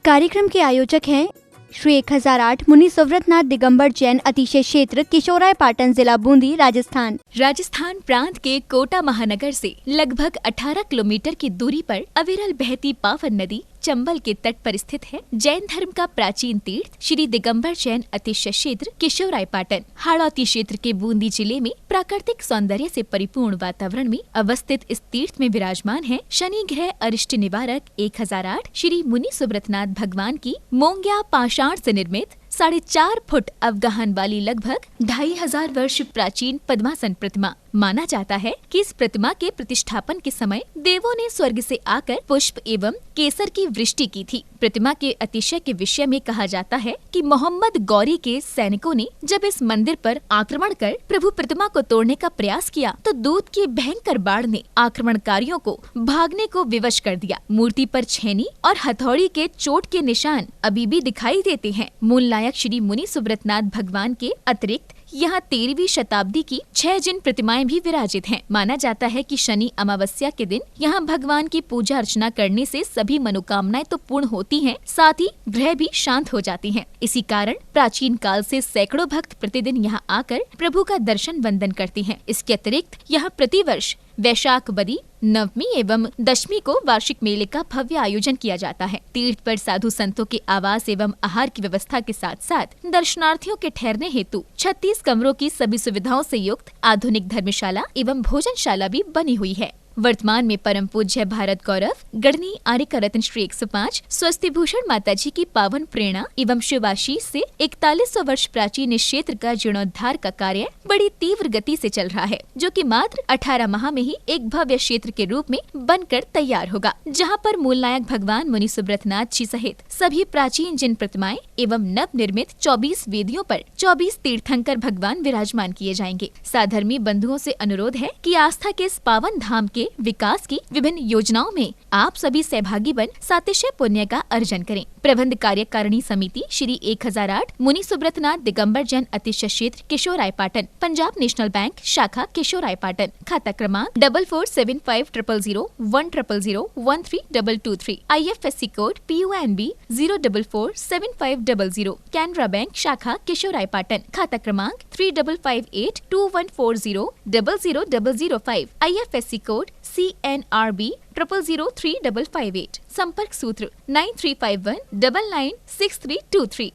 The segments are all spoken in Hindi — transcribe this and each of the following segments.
कार्यक्रम के आयोजक हैं श्री 1008 मुनि सुव्रतनाथ दिगंबर जैन अतिशय क्षेत्र किशोराय पाटन जिला बूंदी राजस्थान। राजस्थान प्रांत के कोटा महानगर से लगभग 18 किलोमीटर की दूरी पर अविरल बहती पावन नदी चंबल के तट पर स्थित है। जैन धर्म का प्राचीन तीर्थ श्री दिगंबर जैन अतिशय क्षेत्र किशोराय पाटन हाड़ौती क्षेत्र के बूंदी जिले में प्राकृतिक सौंदर्य से परिपूर्ण वातावरण में अवस्थित इस तीर्थ में विराजमान है शनि ग्रह अरिष्ट निवारक 1008 श्री मुनि सुव्रतनाथ भगवान की मोंग्या पाषाण से निर्मित 4.5 फुट अवगाहन वाली लगभग 2500 वर्ष प्राचीन पद्मासन प्रतिमा। माना जाता है कि इस प्रतिमा के प्रतिष्ठापन के समय देवों ने स्वर्ग से आकर पुष्प एवं केसर की वृष्टि की थी। प्रतिमा के अतिशय के विषय में कहा जाता है कि मोहम्मद गौरी के सैनिकों ने जब इस मंदिर पर आक्रमण कर प्रभु प्रतिमा को तोड़ने का प्रयास किया तो दूत की भयंकर बाढ़ ने आक्रमणकारियों को भागने को विवश कर दिया। मूर्ति पर छेनी और हथौड़ी के चोट के निशान अभी भी दिखाई देते हैं। मूल नायक श्री मुनि सुव्रतनाथ भगवान के अतिरिक्त यहाँ 13वीं शताब्दी की 6 जिन प्रतिमाएं भी विराजित हैं। माना जाता है कि शनि अमावस्या के दिन यहाँ भगवान की पूजा अर्चना करने से सभी मनोकामनाएं तो पूर्ण होती हैं, साथ ही ग्रह भी शांत हो जाती हैं। इसी कारण प्राचीन काल से सैकड़ों भक्त प्रतिदिन यहाँ आकर प्रभु का दर्शन वंदन करते हैं। इसके अतिरिक्त यहाँ प्रतिवर्ष वैशाख बदी नवमी एवं दशमी को वार्षिक मेले का भव्य आयोजन किया जाता है। तीर्थ पर साधु संतों के आवास एवं आहार की व्यवस्था के साथ साथ दर्शनार्थियों के ठहरने हेतु 36 कमरों की सभी सुविधाओं से युक्त आधुनिक धर्मशाला एवं भोजनशाला भी बनी हुई है। वर्तमान में परम पूज्य भारत गौरव गढ़नी आर्यका रत्न श्री 105 स्वस्ति भूषण माता जी की पावन प्रेरणा एवं शिवाशीष से 4100 वर्ष प्राचीन इस क्षेत्र का जीर्णोद्धार का कार्य बड़ी तीव्र गति से चल रहा है, जो कि मात्र 18 माह में ही एक भव्य क्षेत्र के रूप में बनकर तैयार होगा, जहां पर मूल नायक भगवान मुनि सुव्रतनाथ जी सहित सभी प्राचीन जिन प्रतिमाएं एवं नव निर्मित 24 वेदियों पर 24 तीर्थंकर भगवान विराजमान किए जाएंगे। साधर्मी बंधुओं से अनुरोध है कि आस्था के इस पावन धाम के विकास की विभिन्न योजनाओं में आप सभी सहभागी बन सातिशय पुण्य का अर्जन करें। प्रबंध कार्यकारिणी समिति श्री 1008 मुनि सुव्रतनाथ दिगंबर जैन अतिशय क्षेत्र किशोराय पाटन, पंजाब नेशनल बैंक शाखा किशोराय पाटन, खाता क्रमांक 4475001000132223, IFSC code PUNB 0447500, Canara bank शाखा किशोराय पाटन, खाता क्रमांक 358214000005, IFSC कोड CNRB 000355, संपर्क सूत्र 9351996323।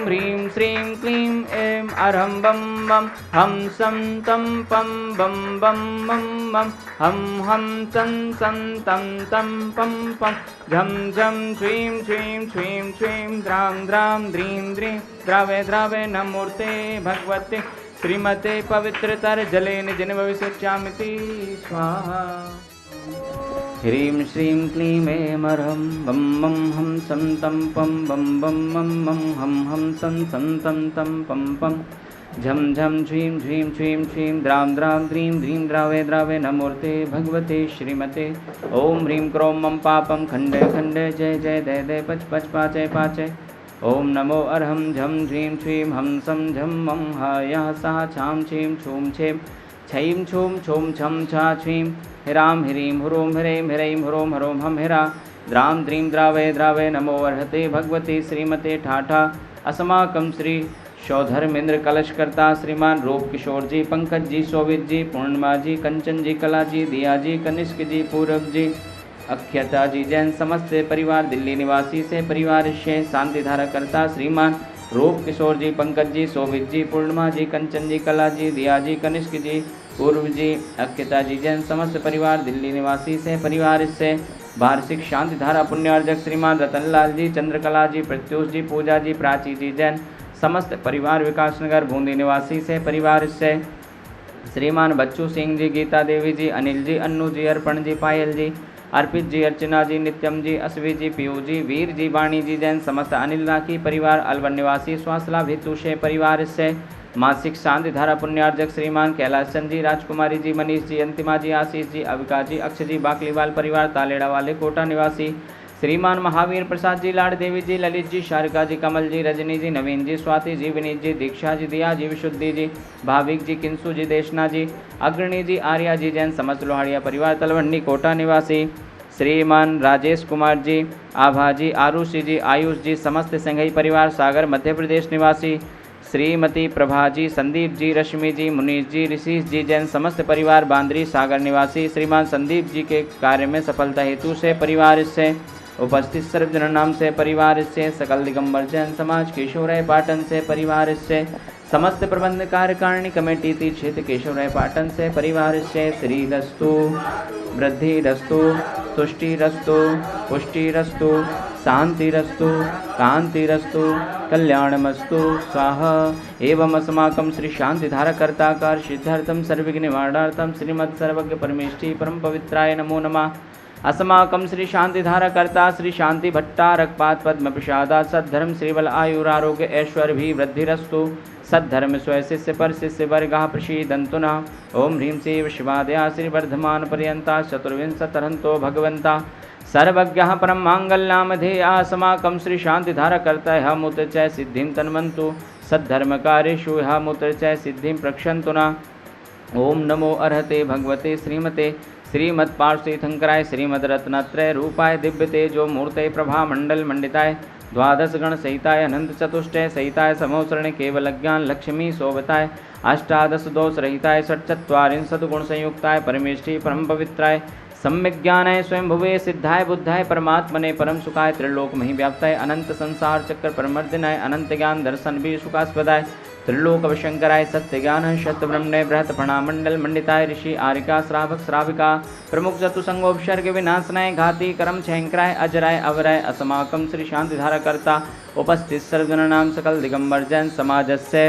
ह्रीं श्रीं क्लीं ऐं अरहं बम बम हम सं तं पं बम बम बम बम हम चं चं तं तं पं पं झं झं छ्वीं छ्वीं छ्वीं छ्वीं द्रां द्रां द्रीं द्रीं द्रावे द्रावे नमूर्ते भगवते श्रीमते पवित्रतर जलेन जिन्वविशुच्यामिति स्वाहा। ह्रीं श्रीं क्लीं ऐं अरहं बम बम हम सं तं पं बम बम बम बम हम सं चं तं तं पं पं झं झं छ्वीं छ्वीं छ्वीं छ्वीं द्रां द्रां द्रीं द्रीं द्रावे द्रावे नमूर्ते भगवते श्रीमते। ओम ह्रीं क्रों मम पापं खंडे खंडे जय जय दय दय पच पच पाचय पाचय। ओम नमो अरहं झं झ्रीं छ्वीं हम सं झं मं ह यः सः छां छीं छूं छें छईं छूं छूं छं छा छीं हिरां ह्रीं हुरों ह्रैं ह्रैं हुरों हरों हम हिरा द्रां द्रीं द्रावे द्रावे नमो अर्हते भगवते श्रीमते ठाठा। अस्माकं श्री शौधर्मेंद्र कलशकर्ता श्रीमान रूप किशोर जी, पंकज जी, शोभित जी, पूर्णिमा जी, कंचन जी, कला जी, दिया जी, कनिष्क जी, पूरब जी, अख्यता जी जैन समस्त परिवार दिल्ली निवासी से परिवार से शांति धारा करता श्रीमान रूप किशोर जी, पंकज जी, शोभित जी, पूर्णिमा जी, कंचन जी, कला जी, दिया जी, कनिष्क जी, पूर्व जी, अख्यता जी जैन समस्त परिवार दिल्ली निवासी से परिवार से वार्षिक शांति धारा पुण्यार्जक श्रीमान रतनलाल जी, चंद्रकला जी, प्रत्युष जी, पूजा जी, प्राची जी जैन समस्त परिवार विकासनगर बूंदी निवासी से परिवार से श्रीमान बच्चू सिंह जी, गीता देवी जी, अनिल जी, अन्नू जी, अर्पण जी, पायल जी, अर्पित जी, अर्चना जी, नित्यम जी, अश्वी जी, पीयू जी, वीर जी, वाणी जी जैन समस्त अनिल राखी परिवार अलवर निवासी स्वास्थ्य लाभ हेतु से परिवार से मासिक शांति धारा पुण्यार्जक श्रीमान कैलाश चंद जी, राजकुमारी जी, मनीष जी, अंतिमा जी, आशीष जी, अविका जी, अक्षय जी, बाकलीवाल परिवार तालेड़ा वाले कोटा निवासी श्रीमान महावीर प्रसाद जी, लाड़ देवी जी, ललित जी, शारिका जी, कमल जी, रजनी जी, नवीन जी, स्वाति जी, विनीत जी, दीक्षा जी, दिया जी, विशुद्धि जी, भाविक जी, किंसु जी, देशना जी, अग्रणी जी, आर्या जी जैन समस्त लोहाड़िया परिवार तलवंडी कोटा निवासी श्रीमान राजेश कुमार जी, आभा जी, आरुषि जी, आयुष जी, समस्त संघई परिवार सागर मध्य प्रदेश निवासी, श्रीमती प्रभा जी, संदीप जी, रश्मि जी, मुनीष जी, ऋषिश जी, जैन समस्त परिवार बांद्री सागर निवासी, श्रीमान संदीप जी के कार्य में सफलता हेतु से परिवार से उपस्थित सर्वजन नाम से परिवार से सकल दिगंबर जैन समाज केशवराय पाटन से परिवार से समस्त प्रबंध कार्यकारिणी कमेटी तीर क्षेत्र केशवराय पाटन से परिवार से श्रीरस्तु वृद्धिरस्तु तुष्टिरस्तु पुष्टिरस्तु शांतिरस्तु कांतिरस्तु कल्याणमस्तु स्वाहा। एवं अस्माकं श्री शांतिधारकर्ताकार सिद्धार्थम सर्वविघ्न निवारणार्थम श्रीमद् सर्वज्ञ परमेष्ठी परम पवित्राय नमो नमः। अस्माकं श्री शांतिधारकर्ता श्री शांति भट्टारकपात पद्म प्रसादा सद्धर्म श्रीबल आयुरारोग्य ऐश्वर्य भी वृद्धिरस्तु सद्धर्म स्वय शिष्य पर शिष्य वर्गा प्रसीदन्तु नः। ओम ह्रीं शिव शिवादया श्री वर्धमान पर्यंता चतुर्विंशतरन्तो भगवंता सर्वज्ञः परम मांगल्यामधेया अस्माकं श्री शांतिधारकर्ता यः मूत्र च सिद्धिं तन्वन्तु सद्धर्म कार्येषु यः मूत्र च सिद्धिं प्रक्षन्तु नः। ओम नमो अर्हते भगवते श्रीमते श्रीमद् पार्श्वतीर्थंकराय श्रीमद् रत्नत्रय रूपाय दिव्य तेजो मूर्ते प्रभा मंडल मंडिताय द्वादश गण सहिताय अनंत चतुष्टय सहिताय समोसरण केवल ज्ञान लक्ष्मी शोभताय अष्टादश दोष रहिताय षट्चत्वारिंशत् गुण संयुक्ताय परमेष्ठी परम पवित्राय सम्यक ज्ञानाय स्वयं भुवे सिद्धाय बुद्धाय परमात्मने परम सुखाय त्रिलोक मही व्याप्ताय अनंत संसार चक्र परमर्दिनाय अनंत ज्ञान दर्शन भी सुखास्पदाय त्रिलोक अवशंकराय सत्य ज्ञान शत ब्रह्मणे बृहत प्रणामंडल मंडिताय ऋषि आरिका श्रावक श्राविका प्रमुख चतुसंगोपसर्ग विनाशनाय घाती कर्म छयंकराय अजराय अवराय अस्माकं श्री शांतिधारकर्ता उपस्थित सर्वजनानां सकल दिगंबर जैन समाजस्य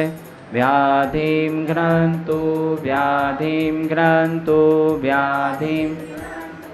व्याधिं घ्नन्तु व्याधिं घ्नन्तु व्याधिं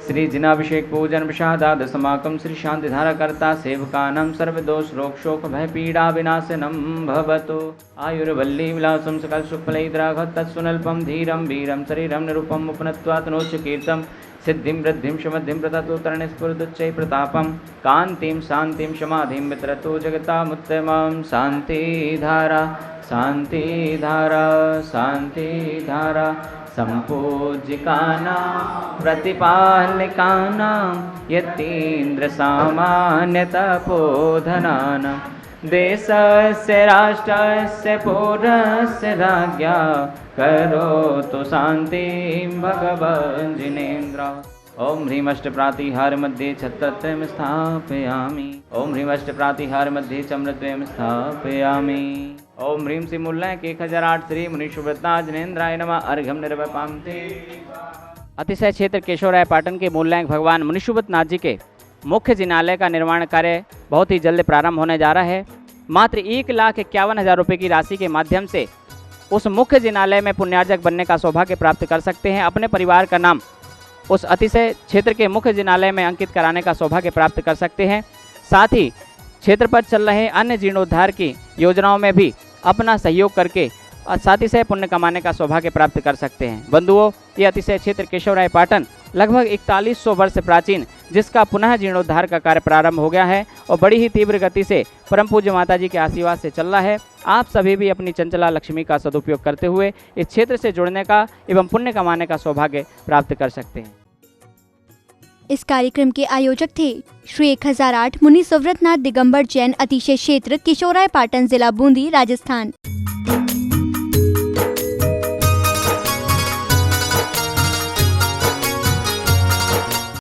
श्री जिनाभिषेक पूजन प्रसादाद समाकं श्री शांतिधारकर्ता सेवकानां सर्वदोष रोग शोक भय पीड़ा विनाशनम भवतु। आयुर्वल्ली विलासं सकल सुफलैद्राघ तत्सुनल्पं धीरं वीरं शरीरं निरूपम् उपनत्वात् नोच्च कीर्तं सिद्धिं वृद्धिं समृद्धिं प्रदत्तु तरणि स्फुरदुच्चै प्रतापं कान्तिं शान्तिं समाधिं वितरतु जगतामुत्तमं शान्तिधारा शान्तिधारा शान्तिधारा संपूज्यकानां प्रतिपालकानां यतीन्द्र सामान्यतपोधनानां देशस्य राष्ट्रस्य पौरस्य राज्ञा करोतु शान्तिं भगवन् जिनेन्द्र। ओम ह्रीं अष्टप्रातिहार मध्ये छत्रत्रयं स्थापयामि। ओम ह्रीं अष्टप्रातिहार मध्ये चम्रद्वयं स्थापयामि। ओम ह्रीं श्री मूल्यक 1008 श्री मुनिशुव्रता जिनेन्द्राय नमः। अर्घ्यं निर्वपामते। अतिशय क्षेत्र केशवराय पाटन के मूल्यांक भगवान मुनिशुव्रत नाथ जी के मुख्य जिनालय का निर्माण कार्य बहुत ही जल्द प्रारंभ होने जा रहा है। मात्र 1,51,000 रुपये की राशि के माध्यम से उस मुख्य जिनालय में पुण्यार्जक बनने का सौभाग्य प्राप्त कर सकते हैं। अपने परिवार का नाम उस अतिशय क्षेत्र के मुख्य जिनालय में अंकित कराने का सौभाग्य प्राप्त कर सकते हैं। साथ ही क्षेत्र पर चल रहे अन्य जीर्णोद्धार की योजनाओं में भी अपना सहयोग करके सातिशय पुण्य कमाने का सौभाग्य प्राप्त कर सकते हैं। बंधुओं, ये अतिशय क्षेत्र केशवराय पाटन लगभग 4100 वर्ष प्राचीन, जिसका पुनः जीर्णोद्धार का कार्य प्रारंभ हो गया है और बड़ी ही तीव्र गति से परम पूज्य माता जी के आशीर्वाद से चल रहा है। आप सभी भी अपनी चंचला लक्ष्मी का सदुपयोग करते हुए इस क्षेत्र से जुड़ने का एवं पुण्य कमाने का सौभाग्य प्राप्त कर सकते हैं। इस कार्यक्रम के आयोजक थे श्री 1008 मुनि सुव्रतनाथ दिगंबर जैन अतिशय क्षेत्र किशोराय पाटन जिला बूंदी राजस्थान।